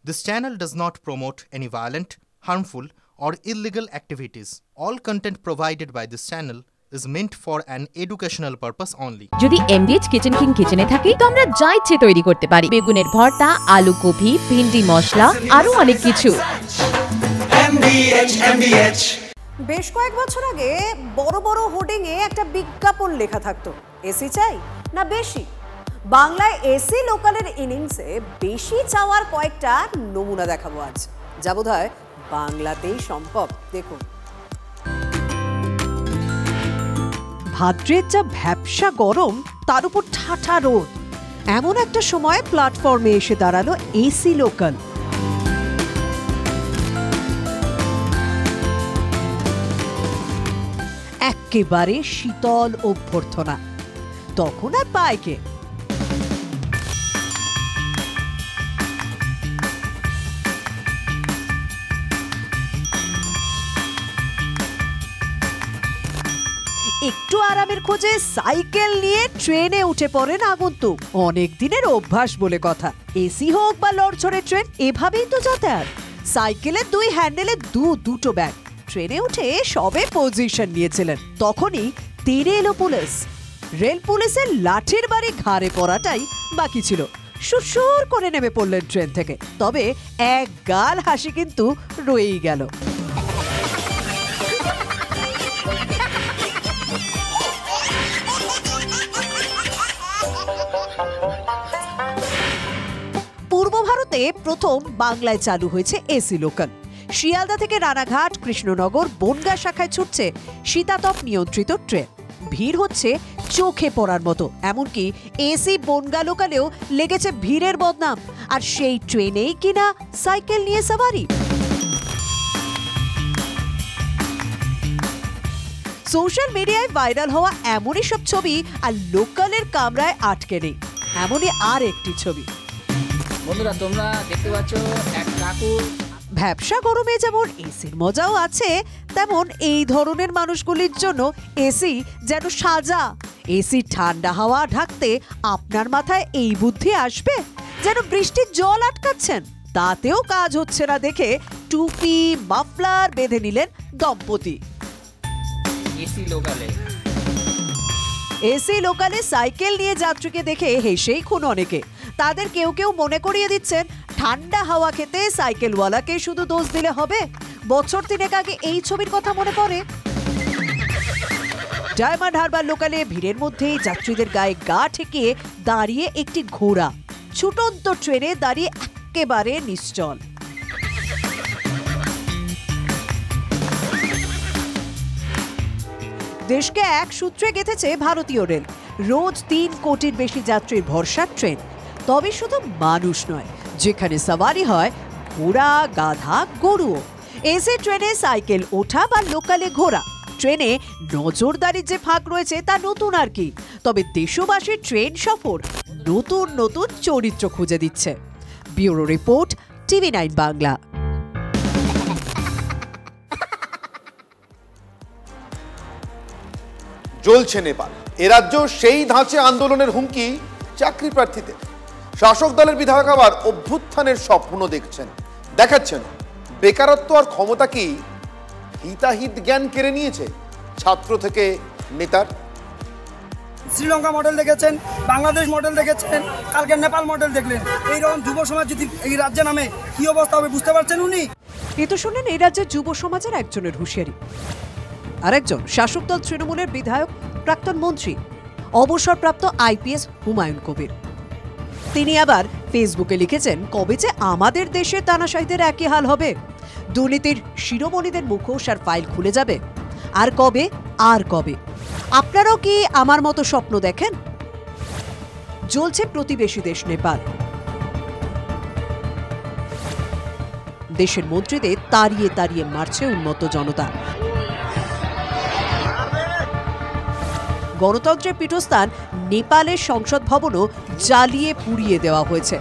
This channel does not promote any violent, harmful, or illegal activities. All content provided by this channel is meant for an educational purpose only. যদি এমবিএচ kitchen king কিচেনে থাকি তো আমরা যা ইচ্ছে তৈরি করতে পারি। বেগুনের ভর্তা, আলু কপি, ভিন্ডি মশলা, আরো অনেক কিছু। বেশ কয়েক বছর আগে বড় বড় হোর্ডিং এ একটা বিজ্ঞাপন লেখা থাকতো, এসি চাই না বেশি। বাংলায় এসি লোকালের ইনিংসে বেশি চাওয়ার কয়েকটা নমুনা দেখাবো আজ, যা বোধহয় বাংলাতেই সম্ভব। দেখুন, ভাদ্রের যা ভ্যাপসা গরম, তার উপর ঠাঠা রোদ, এমন একটা সময় প্ল্যাটফর্মে এসে দাঁড়ালো এসি লোকাল। একেবারে শীতল অভ্যর্থনা, তখন আর পায় কে? একটু আরামের খোঁজে সাইকেল নিয়ে ট্রেনে উঠে পড়েন আগন্তুক। অনেক দিনের অভ্যাস বলে কথা, এসি হোক বা লড়ছড়ে ট্রেন, এভাবেই তো যাতায়াত। সাইকেলের দুই হ্যান্ডেলে দুটো ব্যাগ। ট্রেনে উঠে সবে পজিশন নিয়েছিলেন, তখনই তেড়ে এলো পুলিশ। রেল পুলিশের লাঠির বাড়ি ঘাড়ে পড়াটাই বাকি ছিল। সুরসুর করে নেমে পড়লেন ট্রেন থেকে, তবে এক গাল হাসি কিন্তু রয়েই গেল। পূর্ব ভারতে প্রথম বাংলায় চালু হয়েছে এসি লোকাল। শিয়ালদা থেকে রানাঘাট, কৃষ্ণনগর, বনগাঁ শাখায় ছুটছে শীতাতপ নিয়ন্ত্রিত ট্রেন। ভিড় হচ্ছে চোখে পড়ার মতো, এমনকি এসি বনগাঁ লোকালেও লেগেছে ভিড়ের বদনাম। আর সেই ট্রেনেই কিনা সাইকেল নিয়ে সাওয়ারি। সোশ্যাল মিডিয়ায় ভাইরাল হওয়া এমনই সব ছবি আর লোকালের কামরায় আটকে নেই এমনই আর একটি ছবি। বন্ধুরা, তোমরা দেখতে পাচ্ছ এক কাকু। ভ্যাপসা গরমে যেমন এসির মজাও আছে, তেমন এই ধরনের মানুষগুলির জন্য এসি যেন সাজা। এসি ঠান্ডা হাওয়া ঢাকতে আপনার মাথায় এই বুদ্ধি আসবে যেন বৃষ্টির জল আটকাচ্ছেন। তাতেও কাজ হচ্ছে না দেখে টুপি মাফলার বেঁধে নিলেন দম্পতি। এসি লোকালে সাইকেল নিয়ে যাত্রীকে দেখে হেসেই খুন অনেকে। তাদের কেউ কেউ মনে করিয়ে দিচ্ছেন, ঠান্ডা হাওয়া খেতে সাইকেলওয়ালাকে শুধু দোষ দিলে হবে। বছর তিনেক আগে এই ছবির কথা মনে পড়ে। ডায়মন্ড হারবার লোকালে ভিড়ের মধ্যেই যাত্রীদের গায়ে গা ঠেকিয়ে দাঁড়িয়ে একটি ঘোড়া। ছুটন্ত ট্রেনে দাঁড়িয়ে একেবারে নিশ্চল। দেশকে এক সূত্রে গেঁথেছে ভারতীয় রেল। রোজ 3 কোটির বেশি যাত্রীর ভরসার ট্রেন। তবে শুধু মানুষ নয়, যেখানে সাওয়ারি হয় ঘোড়া, গাধা, গরুও। এসি ট্রেনে সাইকেল ওঠা বা লোকালে ঘোড়া। ট্রেনে নজরদারির যে ফাঁক রয়েছে তা নতুন আর কি। তবে দেশবাসীর ট্রেন সফর নতুন নতুন চরিত্র খুঁজে দিচ্ছে। Bureau report, TV9 Bangla. জ্বলছে নেপাল। এ রাজ্য সেই ধাঁচে আন্দোলনের হুমকি চাকরি প্রার্থীদের। শাসক দলের বিধায়ক আবার অভ্যুত্থানের স্বপ্ন দেখাচ্ছেন। বেকারত্ব আর ক্ষমতা কি হিতাহিত জ্ঞান কেড়ে নিয়েছে ছাত্র থেকে নেতার? শ্রীলঙ্কা মডেল দেখেছেন, বাংলাদেশ মডেল দেখেছেন, কালকে নেপাল মডেল দেখলেন। এইরকম যুব সমাজ যদি এই রাজ্যে নামে কি অবস্থা হবে বুঝতে পারছেন উনি? এই তো শুনলেন এই রাজ্যের যুব সমাজের একজনের হুঁশিয়ারি। আরেকজন শাসক দল তৃণমূলের বিধায়ক, প্রাক্তন মন্ত্রী, অবসরপ্রাপ্ত IPS হুমায়ুন কবির। তিনি আবার ফেসবুকে লিখেছেন, কবে যে আমাদের দেশে তানাশাহীদের একই হাল হবে, দুর্নীতির শিরোমণিদের মুখোশ আর ফাইল খুলে যাবে। আর কবে আপনারাও কি আমার মতো স্বপ্ন দেখেন? জ্বলছে প্রতিবেশী দেশ নেপাল। দেশের মন্ত্রীদের তাড়িয়ে তাড়িয়ে মারছে উন্মত্ত জনতা। গণতন্ত্রের পীঠস্থান নেপালের সংসদ ভবনও জ্বালিয়ে পুড়িয়ে দেওয়া হয়েছে।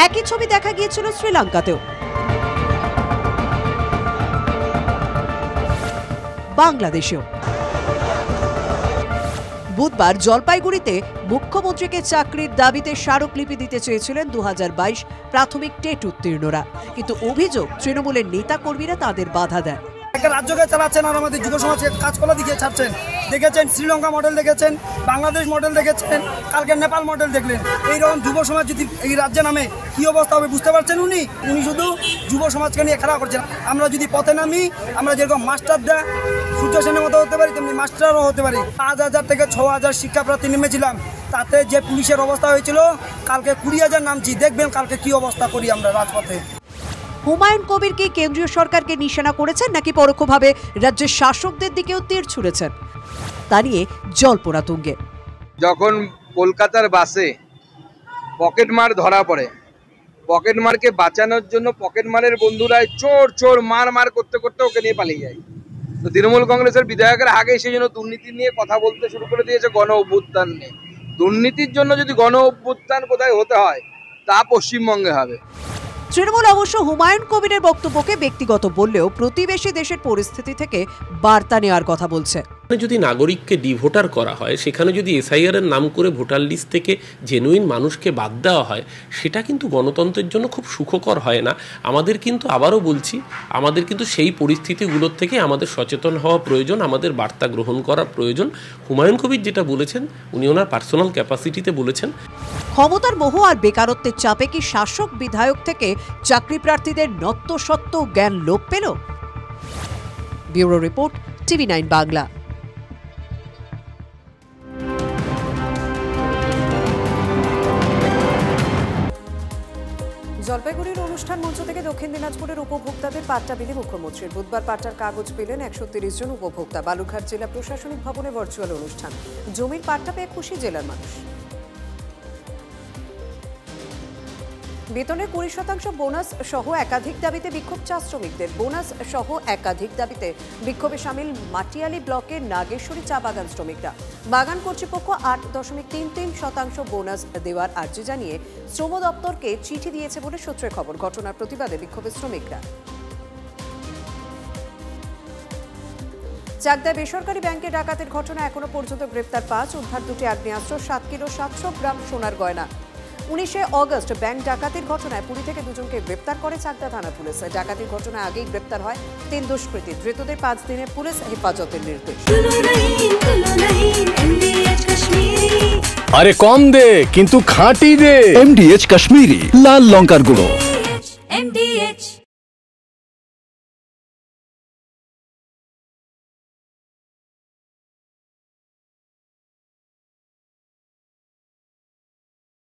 একই ছবি দেখা গিয়েছিল শ্রীলঙ্কাতেও। বাংলাদেশেও বুধবার জলপাইগুড়িতে মুখ্যমন্ত্রীকে চাকরির দাবিতে স্মারকলিপি দিতে চেয়েছিলেন 2022 প্রাথমিক টেট উত্তীর্ণরা, কিন্তু অভিযোগ তৃণমূলের নেতা কর্মীরা তাদের বাধা দেন। একটা রাজ্যকে চালাচ্ছেন আর আমাদের যুব সমাজকে কাজকলা দিকে ছাড়ছেন। দেখেছেন শ্রীলঙ্কা মডেল দেখেছেন, বাংলাদেশ মডেল দেখেছেন, কালকে নেপাল মডেল দেখলেন। এইরকম যুব সমাজ যদি এই রাজ্যে নামে কী অবস্থা হবে বুঝতে পারছেন উনি শুধু যুব সমাজকে নিয়ে খেলা করছেন। আমরা যদি পথে নামি, আমরা যেরকম মাস্টাররা সূর্য সেনের মতো হতে পারি, তেমনি মাস্টারও হতে পারি। 5,000 থেকে 6,000 শিক্ষাপ্রার্থী নেমেছিলাম, তাতে যে পুলিশের অবস্থা হয়েছিল, কালকে 20,000 নামছি। দেখবেন কালকে কি অবস্থা করি আমরা রাজপথে। হুমায়ুন কবির কি কেন্দ্রীয় সরকারকে নিশানা করেছেন নাকি পরোক্ষভাবে রাজ্যের শাসকদের দিকেও তীর ছুঁড়েছেন, তা নিয়ে জল্পনা তুঙ্গে। যখন কলকাতার বাসে পকেটমার ধরা পড়ে, পকেটমারকে বাঁচানোর জন্য পকেটমারের বন্ধুরা চোর চোর মার করতে করতে ওকে নিয়ে পালিয়ে যায়। তো তৃণমূল কংগ্রেসের বিধায়কেরা আগে সেই জন্য দুর্নীতি নিয়ে কথা বলতে শুরু করে দিয়েছে, গণ অভ্যুত্থান নিয়ে। দুর্নীতির জন্য যদি গণ অভ্যুত্থান কোথায় হতে হয়, তা পশ্চিমবঙ্গে হবে। তৃণমূল অবশ্য হুমায়ুন কবিরের বক্তব্যকে ব্যক্তিগত বললেও প্রতিবেশী দেশের পরিস্থিতি থেকে বার্তা নেওয়ার কথা বলছে। যদি নাগরিককে ডিভোটার করা হয়, সেখানে যদি এসআইআর এর নাম করে ভোটার লিস্ট থেকে জেনুইন মানুষকে বাদ দেওয়া হয়, সেটা কিন্তু গণতন্ত্রের জন্য খুব সুখকর হয় না। আমাদের কিন্তু আবারও বলছি, আমাদের কিন্তু সেই পরিস্থিতিগুলোর থেকে আমাদের সচেতন হওয়া প্রয়োজন, আমাদের বার্তা গ্রহণ করা প্রয়োজন। হুমায়ুন কবির যেটা বলেছেন, উনি ওনার পার্সোনাল ক্যাপাসিটিতে বলেছেন। ক্ষমতার মোহ আর বেকারত্বের চাপে কি শাসক বিধায়ক থেকে চাকরি প্রার্থীদের নত্য জ্ঞান লোপ পেল? Bureau report, TV9 Bangla. জলপাইগুড়ির অনুষ্ঠান মঞ্চ থেকে দক্ষিণ দিনাজপুরের উপভোক্তাদের পাট্টা বিলি মুখ্যমন্ত্রীর। বুধবার পাট্টার কাগজ পেলেন 130 জন উপভোক্তা। বালুরঘাট জেলা প্রশাসনিক ভবনে ভার্চুয়াল অনুষ্ঠান। জমির পাট্টা পেয়ে খুশি জেলার মানুষ। বেতনের 20% বোনাস সহ একাধিক দাবিতে বিক্ষোভ চা শ্রমিকদের। বোনাস সহ একাধিক দাবিতে বিক্ষোভে সামিল মাটিয়ালি ব্লকের নাগেশ্বরী চা বাগান শ্রমিকরা। বাগান কর্তৃপক্ষ 8.33% বোনাস দেওয়ার আর্জি জানিয়ে শ্রম দপ্তরকে চিঠি দিয়েছে বলে সূত্রের খবর। ঘটনার প্রতিবাদে বিক্ষোভে শ্রমিকরা। চাকদায় বেসরকারি ব্যাংকে ডাকাতির ঘটনা এখনো পর্যন্ত গ্রেপ্তার 5, উদ্ধার 2টি আগ্নেয়াস্ত্র, 7 কিলো 700 গ্রাম সোনার গয়না। 19 অগস্ট ব্যাংক ডাকাতির ঘটনায় পুরী থেকে 2 জনকে গ্রেপ্তার করে চাকদা থানা পুলিশ। ডাকাতির ঘটনায় আগেই গ্রেপ্তার হয় 3 দুষ্কৃতী। ধৃতদের 5 দিনের পুলিশ হেফাজতের নির্দেশ। আরে কম দে কিন্তু খাঁটি দে। MDH কাশ্মীরি লাল লঙ্কার গুঁড়ো।